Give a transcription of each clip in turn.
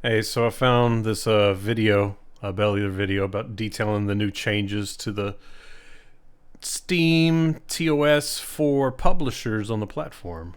Hey, so I found this video, a Bellular video about detailing the new changes to the Steam TOS for publishers on the platform.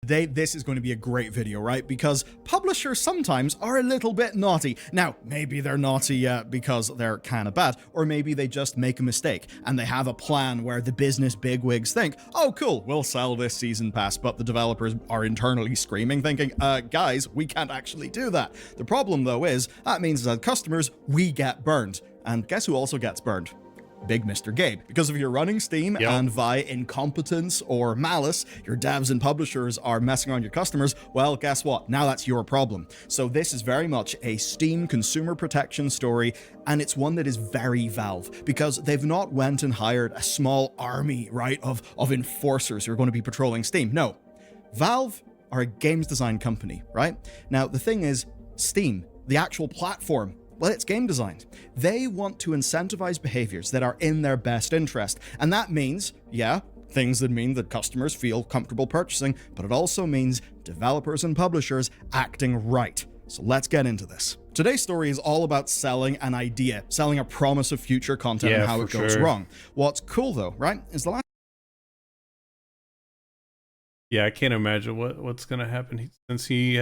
This is going to be a great video, right? Because publishers sometimes are a little bit naughty. Now, maybe they're naughty because they're kind of bad, or maybe they just make a mistake and they have a plan where the business bigwigs think, oh cool, we'll sell this season pass, but the developers are internally screaming, thinking, guys, we can't actually do that. The problem though is, that means that customers, we get burned. And guess who also gets burned? Big Mr. Gabe. Because if you're running Steam and via incompetence or malice, your devs and publishers are messing on your customers, well, guess what? Now that's your problem. So this is very much a Steam consumer protection story, and it's one that is very Valve, because they've not went and hired a small army, right, of enforcers who are going to be patrolling Steam. No. Valve are a games design company, right? Now, the thing is, Steam, the actual platform, well, it's game designed. They want to incentivize behaviors that are in their best interest. And that means, yeah, things that mean that customers feel comfortable purchasing, but it also means developers and publishers acting right. So let's get into this. Today's story is all about selling an idea, selling a promise of future content and how it goes wrong. What's cool though, right, is the last... Yeah, I can't imagine what's going to happen since he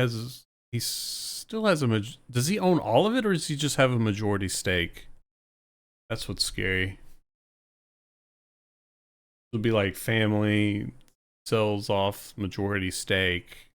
still has does he own all of it, or does he just have a majority stake? That's what's scary. It'll be like family sells off majority stake,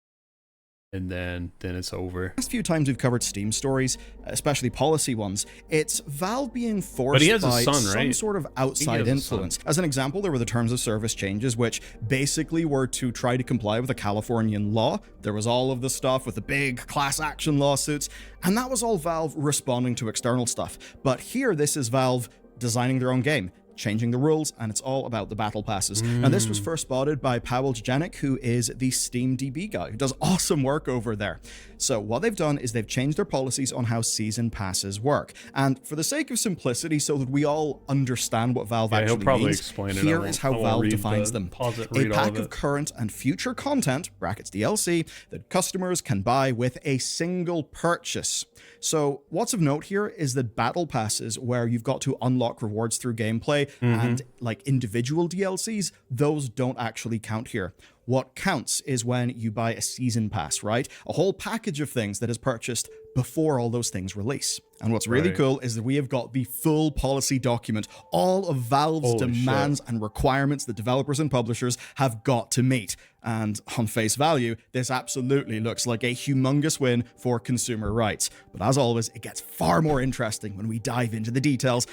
and then it's over. Last few times we've covered Steam stories, especially policy ones, it's Valve being forced by some sort of outside influence. As an example, there were the terms of service changes, which basically were to try to comply with a Californian law. There was all of the stuff with the big class action lawsuits, and that was all Valve responding to external stuff. But here, this is Valve designing their own game, changing the rules, and it's all about the battle passes. Now, this was first spotted by Paweł Janik, who is the Steam DB guy, who does awesome work over there. So what they've done is they've changed their policies on how season passes work. And for the sake of simplicity, so that we all understand what Valve actually means, here is how Valve defines them. A pack of current and future content, brackets DLC, that customers can buy with a single purchase. So what's of note here is that battle passes, where you've got to unlock rewards through gameplay, and like individual DLCs, those don't actually count here. What counts is when you buy a season pass, right? A whole package of things that is purchased before all those things release. And what's really cool is that we have got the full policy document, all of Valve's demands and requirements that developers and publishers have got to meet. And on face value, this absolutely looks like a humongous win for consumer rights. But as always, it gets far more interesting when we dive into the details.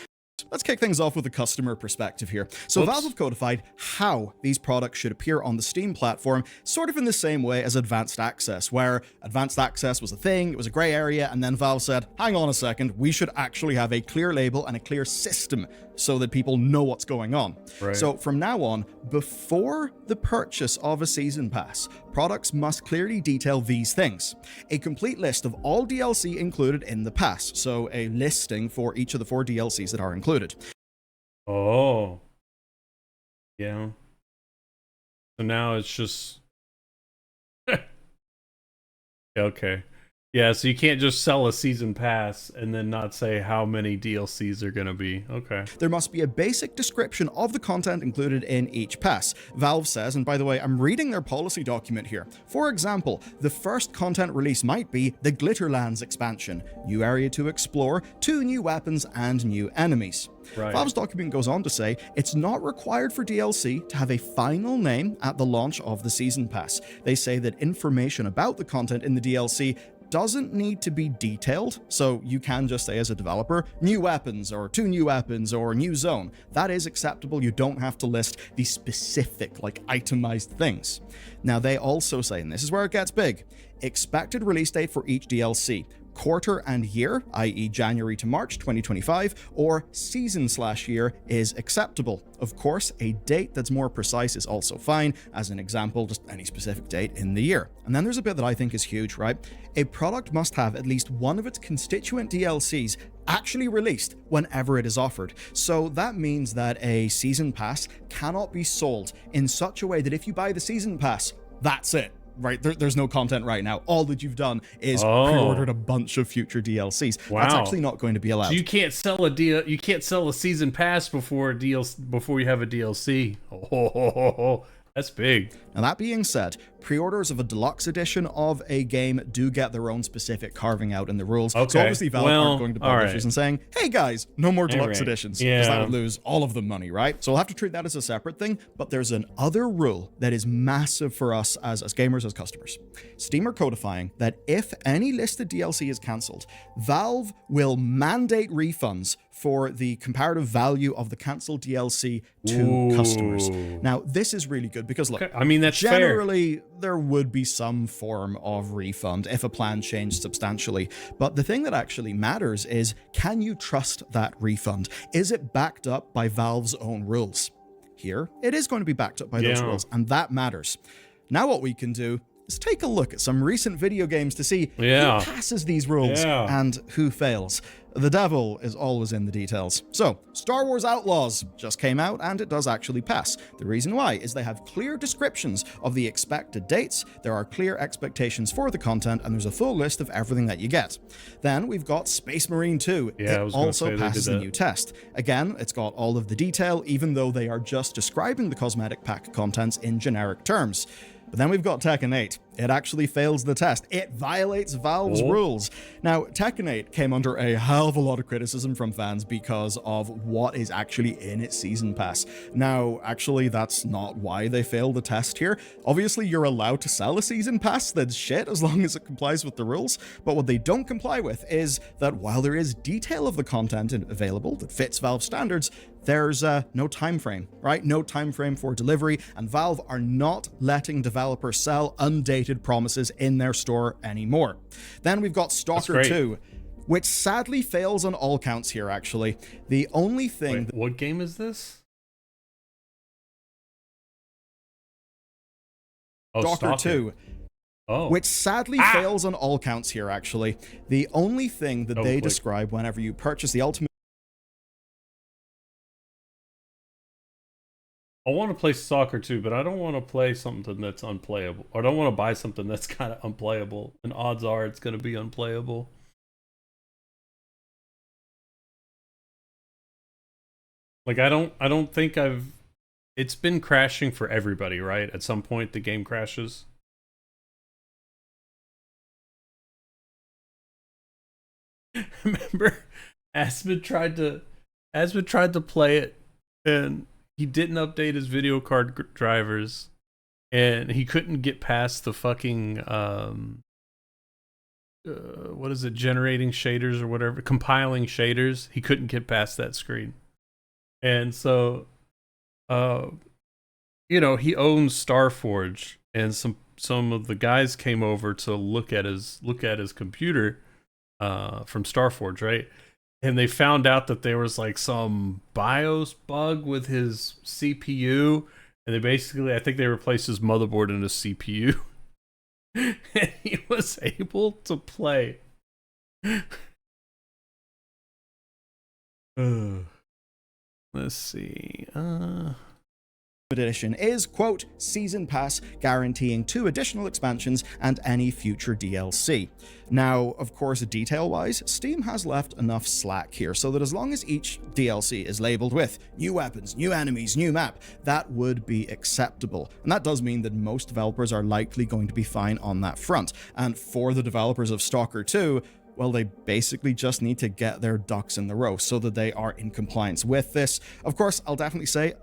Let's kick things off with a customer perspective here. So Valve have codified how these products should appear on the Steam platform, sort of in the same way as Advanced Access, where Advanced Access was a thing, it was a gray area, and then Valve said, hang on a second, we should actually have a clear label and a clear system so that people know what's going on. So from now on, before the purchase of a season pass, products must clearly detail these things. A complete list of all DLC included in the pass, so a listing for each of the 4 DLCs that are included. Oh. Yeah. So now it's just... Okay. Yeah, so you can't just sell a season pass and then not say how many DLCs are going to be. Okay. There must be a basic description of the content included in each pass. Valve says, and by the way, I'm reading their policy document here. For example, the first content release might be the Glitterlands expansion, new area to explore, 2 new weapons, and new enemies. Valve's document goes on to say it's not required for DLC to have a final name at the launch of the season pass. They say that information about the content in the DLC doesn't need to be detailed, so you can just say as a developer, new weapons, or 2 new weapons, or new zone. That is acceptable. You don't have to list the specific, like, itemized things. Now, they also say, and this is where it gets big, expected release date for each DLC. Quarter and year, i.e. January to March 2025, or season/year is acceptable. Of course, a date that's more precise is also fine. As an example, just any specific date in the year. And then there's a bit that I think is huge, right? A product must have at least one of its constituent DLCs actually released whenever it is offered. So that means that a season pass cannot be sold in such a way that if you buy the season pass, that's it. right? There's no content right now. All that you've done is pre-ordered a bunch of future DLCs. Wow. That's actually not going to be allowed. So you can't sell a deal. You can't sell a season pass before you have a DLC. Oh, that's big. Now, that being said, pre-orders of a deluxe edition of a game do get their own specific carving out in the rules. Okay. So obviously Valve aren't going to publishers and saying, hey guys, no more deluxe editions. Because that would lose all of the money, right? So we'll have to treat that as a separate thing. But there's an other rule that is massive for us as gamers, as customers. Steam are codifying that if any listed DLC is cancelled, Valve will mandate refunds for the comparative value of the cancelled DLC to customers. Now, this is really good because, look, I mean, that's generally fair. There would be some form of refund if a plan changed substantially. But the thing that actually matters is, can you trust that refund? Is it backed up by Valve's own rules? Here, it is going to be backed up by those rules, and that matters. Now what we can do is take a look at some recent video games to see who passes these rules and who fails. The devil is always in the details. So, Star Wars Outlaws just came out, and it does actually pass. The reason why is they have clear descriptions of the expected dates, there are clear expectations for the content, and there's a full list of everything that you get. Then we've got Space Marine 2. Yeah, it also passes the new test. Again, it's got all of the detail, even though they are just describing the cosmetic pack contents in generic terms. But then we've got Tekken 8. It actually fails the test. It violates Valve's rules. Now, Tekken 8 came under a hell of a lot of criticism from fans because of what is actually in its season pass. Now, actually, that's not why they failed the test here. Obviously, you're allowed to sell a season pass that's shit as long as it complies with the rules. But what they don't comply with is that while there is detail of the content available that fits Valve standards, there's no time frame, right? No time frame for delivery, and Valve are not letting developers sell undated promises in their store anymore. Then we've got Stalker 2, which sadly fails on all counts here, actually. The only thing... Wait, what game is this? Stalker 2. Which sadly fails on all counts here, actually. The only thing that they describe whenever you purchase the Ultimate... I want to play Stalker 2, but I don't want to play something that's unplayable. Or I don't want to buy something that's kind of unplayable. And odds are it's going to be unplayable. Like, I don't think it's been crashing for everybody, right? At some point the game crashes. Remember, Asmod tried to play it, and he didn't update his video card drivers, and he couldn't get past the fucking what is it, generating shaders or whatever, compiling shaders. He couldn't get past that screen, and so you know, he owns Starforge, and some of the guys came over to look at his computer from Starforge, right? And they found out that there was like some BIOS bug with his CPU, and they basically, I think they replaced his motherboard and his CPU, and he was able to play. Let's see. Edition is, quote, season pass guaranteeing 2 additional expansions and any future DLC. Now, of course, detail-wise, Steam has left enough slack here so that as long as each DLC is labeled with new weapons, new enemies, new map, that would be acceptable. And that does mean that most developers are likely going to be fine on that front. And for the developers of Stalker 2, well, they basically just need to get their ducks in the row so that they are in compliance with this. Of course, I'll definitely say,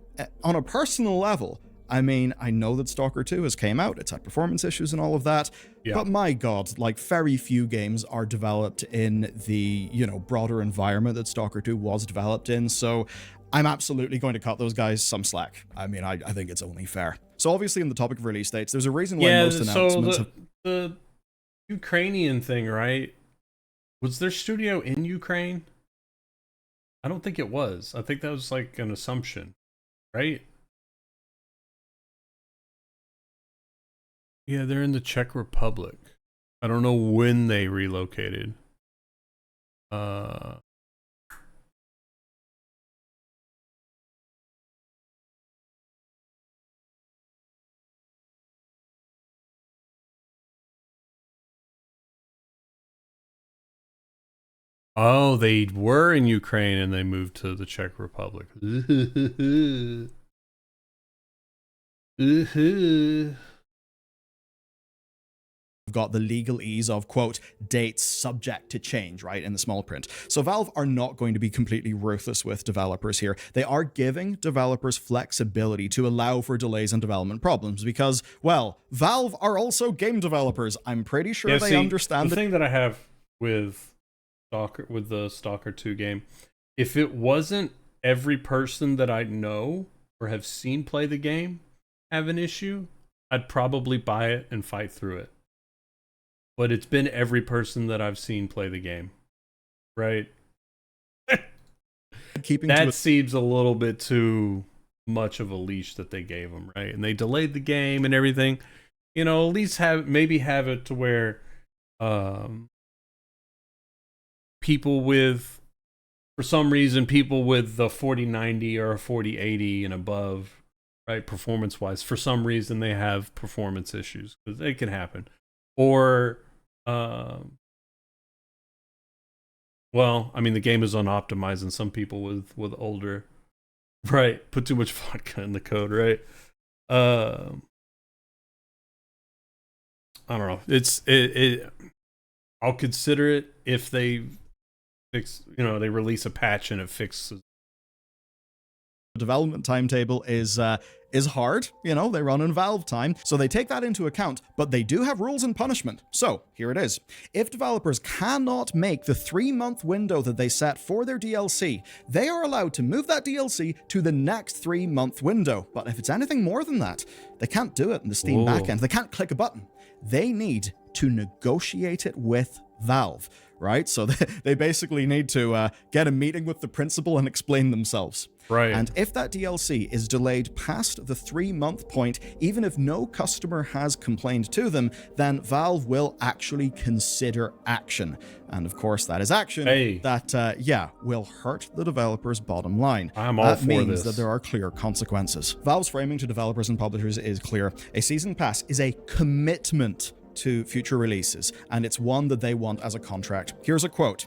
on a personal level, I mean, I know that Stalker 2 has came out, it's had performance issues and all of that, but my god, like, very few games are developed in the, you know, broader environment that Stalker 2 was developed in, so I'm absolutely going to cut those guys some slack. I mean, I think it's only fair. So obviously, in the topic of release dates, there's a reason why most announcements have... the Ukrainian thing, right? Was their studio in Ukraine? I don't think it was. I think that was like an assumption, right? Yeah, they're in the Czech Republic. I don't know when they relocated. Oh, they were in Ukraine and they moved to the Czech Republic. Got the legal ease of, quote, dates subject to change, right, in the small print. So Valve are not going to be completely ruthless with developers here. They are giving developers flexibility to allow for delays and development problems because, well, Valve are also game developers. I'm pretty sure they understand the thing that I have with the Stalker 2 game, if it wasn't every person that I know or have seen play the game have an issue, I'd probably buy it and fight through it. But it's been every person that I've seen play the game, right? That seems a little bit too much of a leash that they gave them, right? And they delayed the game and everything. You know, at least have it to where people with, for some reason, people with the 4090 or a 4080 and above, right, performance-wise, for some reason they have performance issues, because it can happen. Or well, I mean, the game is unoptimized, and some people with older, right, put too much vodka in the code, right? I don't know. I'll consider it if they fix, they release a patch and it fixes. Development timetable is hard. They run in Valve time, so they take that into account, but they do have rules and punishment. So here it is. If developers cannot make the 3-month window that they set for their DLC, they are allowed to move that DLC to the next 3-month window. But if it's anything more than that, they can't do it in the Steam backend. They can't click a button. They need to negotiate it with Valve, right? So they basically need to get a meeting with the principal and explain themselves. Right. And if that DLC is delayed past the 3-month point, even if no customer has complained to them, then Valve will actually consider action. And of course, that is action that, will hurt the developer's bottom line. I'm all for this. That means that there are clear consequences. Valve's framing to developers and publishers is clear. A season pass is a commitment to future releases, and it's one that they want as a contract. Here's a quote.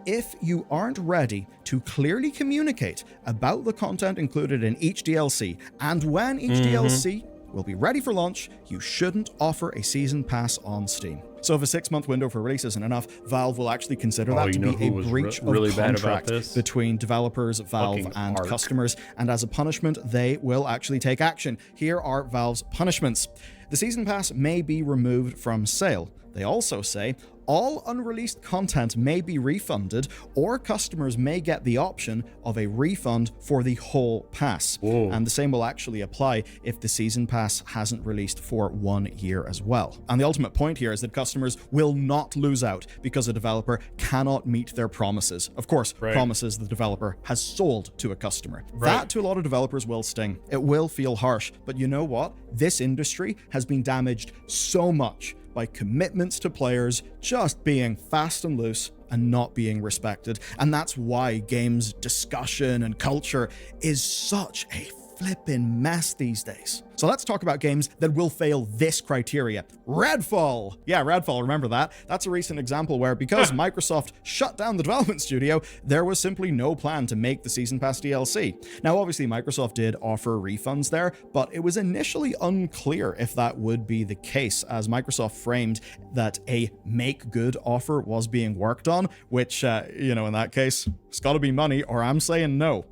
If you aren't ready to clearly communicate about the content included in each DLC and when each DLC will be ready for launch, you shouldn't offer a season pass on Steam. So if a 6-month window for release isn't enough, Valve will actually consider that to be a breach of contract between developers, Valve, and customers. And as a punishment, they will actually take action. Here are Valve's punishments. The season pass may be removed from sale. They also say all unreleased content may be refunded, or customers may get the option of a refund for the whole pass. Whoa. And the same will actually apply if the season pass hasn't released for 1 year as well. And the ultimate point here is that customers will not lose out because a developer cannot meet their promises. Of course, promises the developer has sold to a customer. That to a lot of developers will sting. It will feel harsh, but you know what? This industry has been damaged so much by commitments to players just being fast and loose and not being respected. And that's why games discussion and culture is such a flippin' mess these days. So let's talk about games that will fail this criteria. Redfall! Yeah, Redfall, remember that? That's a recent example where because Microsoft shut down the development studio, there was simply no plan to make the Season Pass DLC. Now, obviously, Microsoft did offer refunds there, but it was initially unclear if that would be the case, as Microsoft framed that a make-good offer was being worked on, which, in that case, it's gotta be money, or I'm saying no.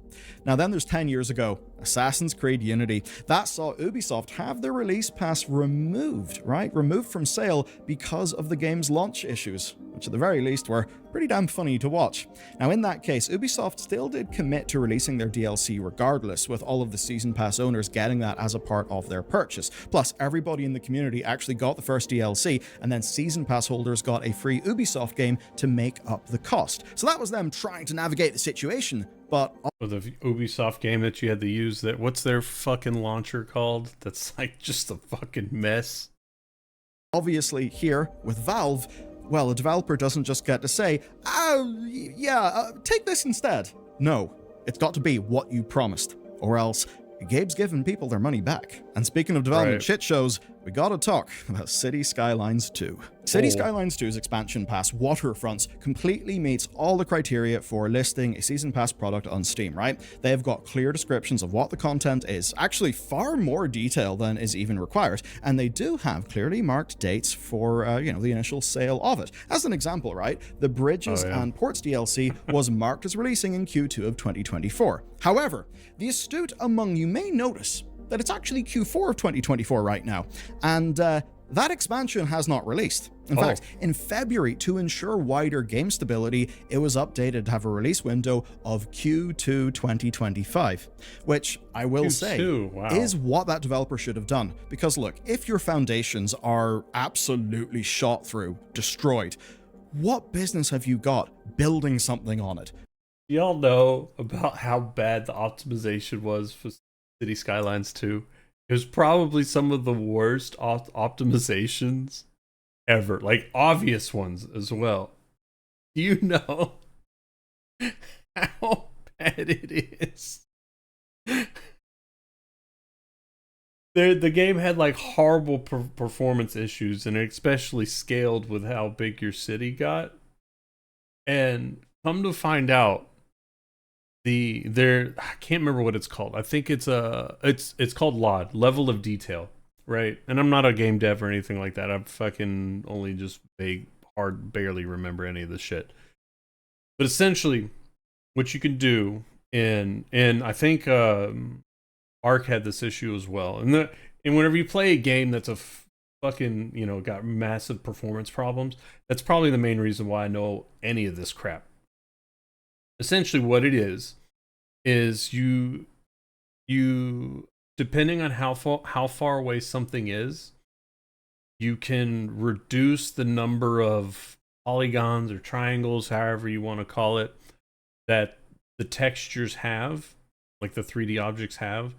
Now then there's 10 years ago, Assassin's Creed Unity. That saw Ubisoft have their release pass removed from sale because of the game's launch issues, which at the very least were pretty damn funny to watch. Now in that case, Ubisoft still did commit to releasing their DLC regardless, with all of the Season Pass owners getting that as a part of their purchase. Plus, everybody in the community actually got the first DLC, and then Season Pass holders got a free Ubisoft game to make up the cost. So that was them trying to navigate the situation. But the Ubisoft game that you had to use, that what's their fucking launcher called? That's like just a fucking mess. Obviously here with Valve, well, a developer doesn't just get to say, take this instead. No, it's got to be what you promised, or else Gabe's giving people their money back. And speaking of development shit shows, we gotta talk about City Skylines 2. City Skylines 2's expansion pass, Waterfronts, completely meets all the criteria for listing a Season Pass product on Steam, right? They've got clear descriptions of what the content is, actually far more detail than is even required, and they do have clearly marked dates for, the initial sale of it. As an example, right, the Bridges and Ports DLC was marked as releasing in Q2 of 2024. However, the astute among you may notice that it's actually Q4 of 2024 right now, and that expansion has not released. In fact, in February, to ensure wider game stability, it was updated to have a release window of Q2 2025, which I will say is what that developer should have done. Because look, if your foundations are absolutely shot through, destroyed, what business have you got building something on it? Y'all know about how bad the optimization was for City Skylines 2. It was probably some of the worst optimizations ever, like obvious ones as well. Do you know how bad it is? The game had like horrible performance issues, and it especially scaled with how big your city got. And come to find out, I can't remember what it's called. I think it's called LOD, level of detail, right? And I'm not a game dev or anything like that. I'm fucking only just barely remember any of this shit. But essentially, what you can do, and I think Ark had this issue as well. And whenever you play a game that's fucking got massive performance problems, that's probably the main reason why I know any of this crap. Essentially what it is you depending on how far away something is, you can reduce the number of polygons or triangles, however you want to call it, that the textures have, like the 3D objects have.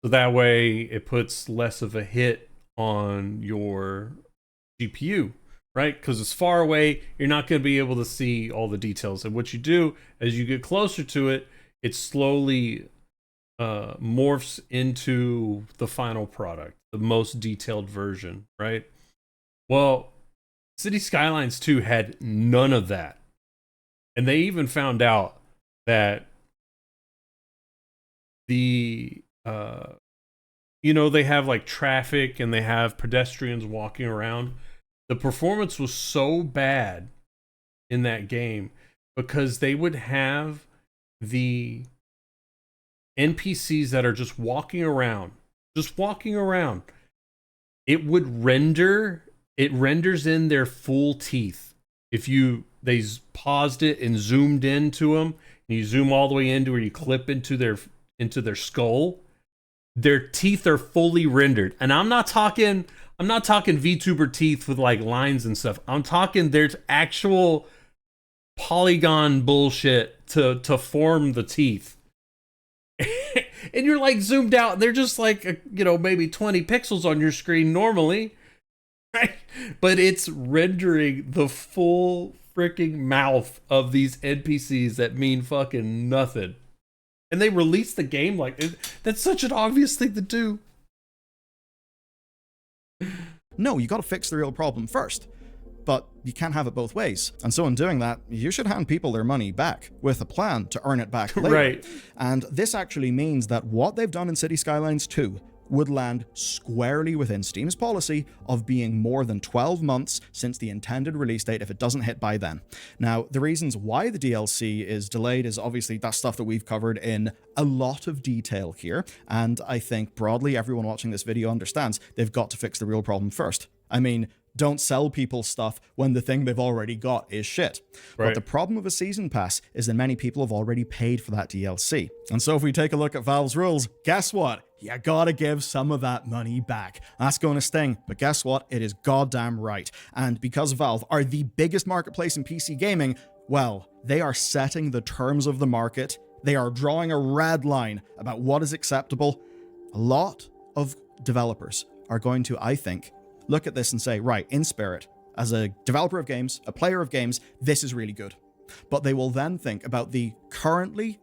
So that way it puts less of a hit on your GPU. Right? Because it's far away, you're not going to be able to see all the details. And what you do, as you get closer to it, it slowly morphs into the final product, the most detailed version, right? Well, City Skylines 2 had none of that. And they even found out that they have like traffic and they have pedestrians walking around. The performance was so bad in that game because they would have the NPCs that are just walking around. It would renders in their full teeth. If they paused it and zoomed into them, and you zoom all the way into where you clip into their skull, their teeth are fully rendered. And I'm not talking VTuber teeth with like lines and stuff. I'm talking there's actual polygon bullshit to form the teeth. And you're like zoomed out. They're just like, maybe 20 pixels on your screen normally. Right? But it's rendering the full freaking mouth of these NPCs that mean fucking nothing. And they released the game like that's such an obvious thing to do. No, you got to fix the real problem first. But you can't have it both ways. And so in doing that, you should hand people their money back with a plan to earn it back later. Right. And this actually means that what they've done in City Skylines 2 would land squarely within Steam's policy of being more than 12 months since the intended release date if it doesn't hit by then. Now, the reasons why the DLC is delayed is obviously that stuff that we've covered in a lot of detail here, and I think broadly everyone watching this video understands they've got to fix the real problem first. I mean, don't sell people stuff when the thing they've already got is shit. Right. But the problem of a season pass is that many people have already paid for that DLC. And so if we take a look at Valve's rules, guess what? You gotta give some of that money back. That's gonna sting, but guess what? It is goddamn right. And because Valve are the biggest marketplace in PC gaming, well, they are setting the terms of the market. They are drawing a red line about what is acceptable. A lot of developers are going to, I think, look at this and say, right, in spirit, as a developer of games, a player of games, this is really good. But they will then think about the currently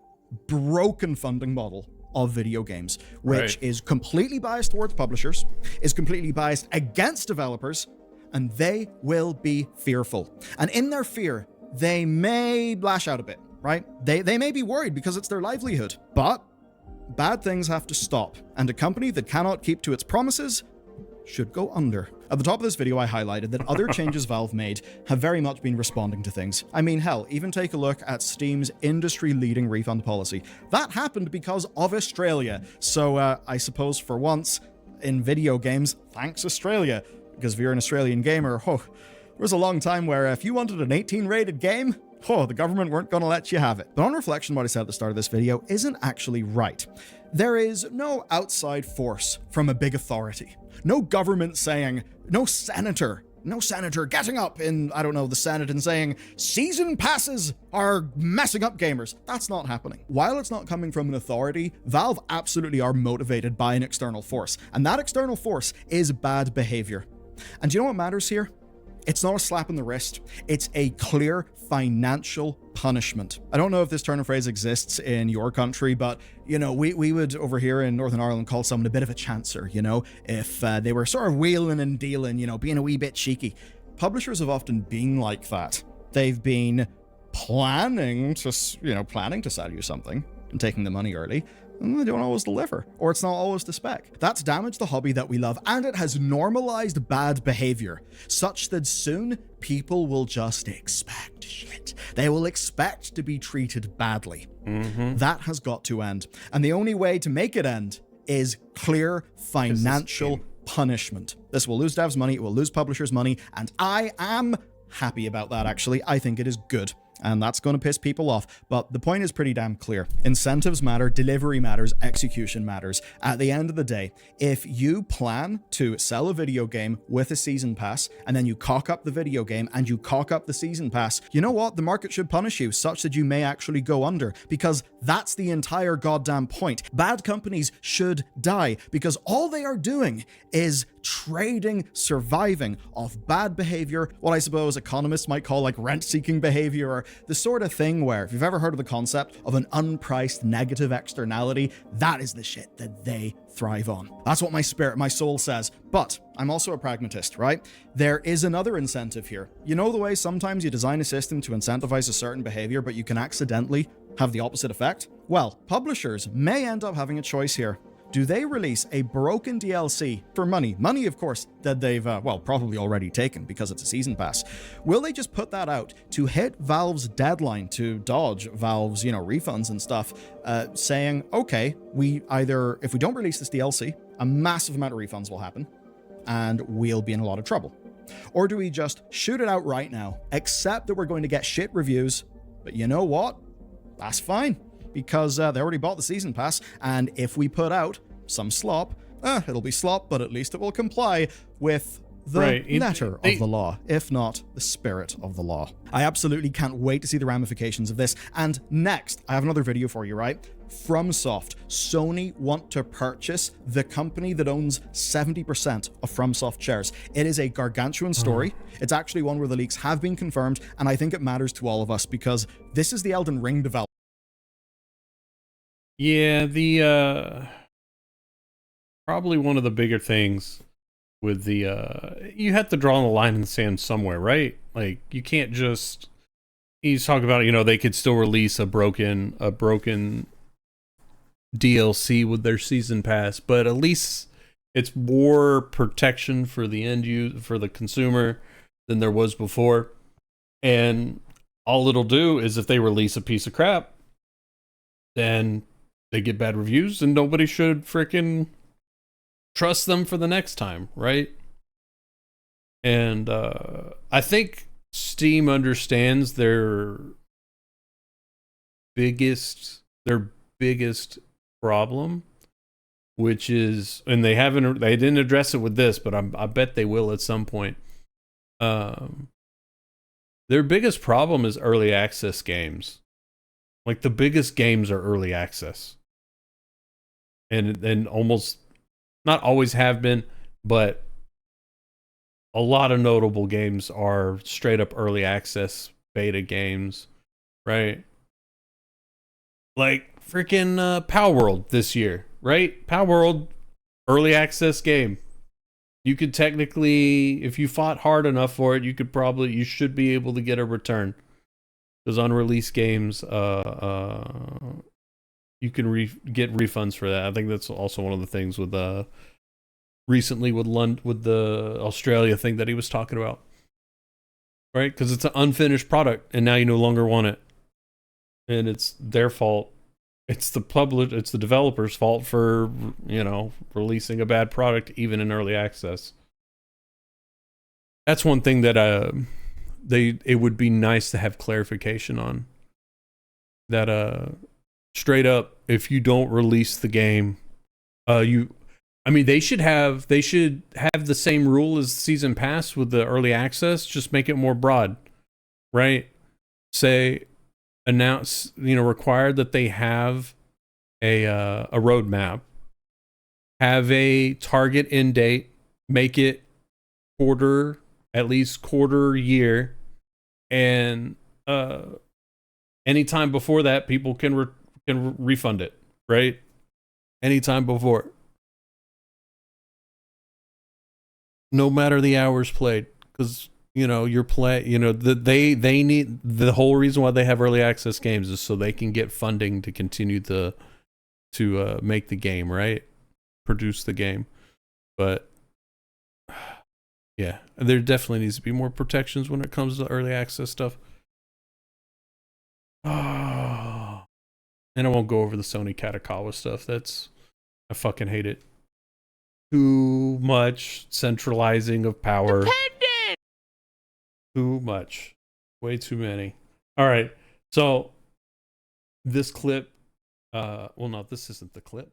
broken funding model of video games, which is completely biased towards publishers, is completely biased against developers, and they will be fearful. And in their fear, they may lash out a bit, right? They may be worried because it's their livelihood, but bad things have to stop, and a company that cannot keep to its promises should go under. At the top of this video, I highlighted that other changes Valve made have very much been responding to things. I mean, hell, even take a look at Steam's industry-leading refund policy. That happened because of Australia. So I suppose for once in video games, thanks Australia. Because if you're an Australian gamer, there was a long time where if you wanted an 18 rated game, the government weren't going to let you have it. But on reflection, what I said at the start of this video isn't actually right. There is no outside force from a big authority. No government saying, no senator getting up in, I don't know, the Senate and saying, season passes are messing up gamers. That's not happening. While it's not coming from an authority, Valve absolutely are motivated by an external force. And that external force is bad behavior. And do you know what matters here? It's not a slap in the wrist. It's a clear financial punishment. I don't know if this turn of phrase exists in your country, but, you know, we would over here in Northern Ireland call someone a bit of a chancer, you know, if they were sort of wheeling and dealing, you know, being a wee bit cheeky. Publishers have often been like that. They've been planning to sell you something and taking the money early. They don't always deliver, or it's not always the spec. That's damaged the hobby that we love, and it has normalized bad behavior, such that soon people will just expect shit. They will expect to be treated badly. That has got to end. And the only way to make it end is clear financial punishment. This will lose devs money, it will lose publishers money, and I am happy about that, actually. I think it is good. And that's going to piss people off. But the point is pretty damn clear. Incentives matter, delivery matters, execution matters. At the end of the day, if you plan to sell a video game with a season pass, and then you cock up the video game and you cock up the season pass, you know what? The market should punish you such that you may actually go under, because that's the entire goddamn point. Bad companies should die because all they are doing is trading, surviving off bad behavior, what I suppose economists might call like rent-seeking behavior, or the sort of thing where, if you've ever heard of the concept of an unpriced negative externality, that is the shit that they thrive on. That's what my spirit, my soul says. But I'm also a pragmatist, right? There is another incentive here. You know the way sometimes you design a system to incentivize a certain behavior, but you can accidentally have the opposite effect? Well, publishers may end up having a choice here. Do they release a broken DLC for money? Money, of course, that they've, probably already taken because it's a season pass. Will they just put that out to hit Valve's deadline to dodge Valve's, refunds and stuff, saying, okay, if we don't release this DLC, a massive amount of refunds will happen and we'll be in a lot of trouble? Or do we just shoot it out right now, accept that we're going to get shit reviews, but you know what? That's fine. Because they already bought the season pass, and if we put out some slop, it'll be slop, but at least it will comply with the letter of the law, if not the spirit of the law. I absolutely can't wait to see the ramifications of this. And next, I have another video for you, right? FromSoft. Sony want to purchase the company that owns 70% of FromSoft shares. It is a gargantuan story. It's actually one where the leaks have been confirmed, and I think it matters to all of us because this is the Elden Ring development. Yeah, probably one of the bigger things with you have to draw the line in the sand somewhere, right? Like, you can't just, he's talking about, they could still release a broken DLC with their season pass, but at least it's more protection for the end user, for the consumer, than there was before. And all it'll do is, if they release a piece of crap, then they get bad reviews, and nobody should frickin' trust them for the next time, right? And I think Steam understands their biggest problem, which is, and they didn't address it with this, but I bet they will at some point. Their biggest problem is early access games. Like, the biggest games are early access. And almost, not always have been, but a lot of notable games are straight up early access beta games, right? Like, freaking Power World this year, right? Power World, early access game. You could technically, if you fought hard enough for it, you should be able to get a return. Because unreleased games, you can get refunds for that. I think that's also one of the things with recently with the Australia thing that he was talking about, right? Because it's an unfinished product, and now you no longer want it, and it's their fault. It's the developer's fault for, you know, releasing a bad product even in early access. That's one thing that it would be nice to have clarification on. That straight up, if you don't release the game, they should have the same rule as Season Pass with the early access, just make it more broad, right? Say, announce, required that they have a roadmap, have a target end date, make it at least quarter year, and anytime before that, people can refund it, right? Anytime before, no matter the hours played, because they need, the whole reason why they have early access games is so they can get funding to continue to make the game, right? Produce the game. But yeah, there definitely needs to be more protections when it comes to early access stuff. Oh. And I won't go over the Sony Katakawa stuff. I fucking hate it. Too much centralizing of power. Dependent! Too much. Way too many. All right. So this clip, well, no, this isn't the clip.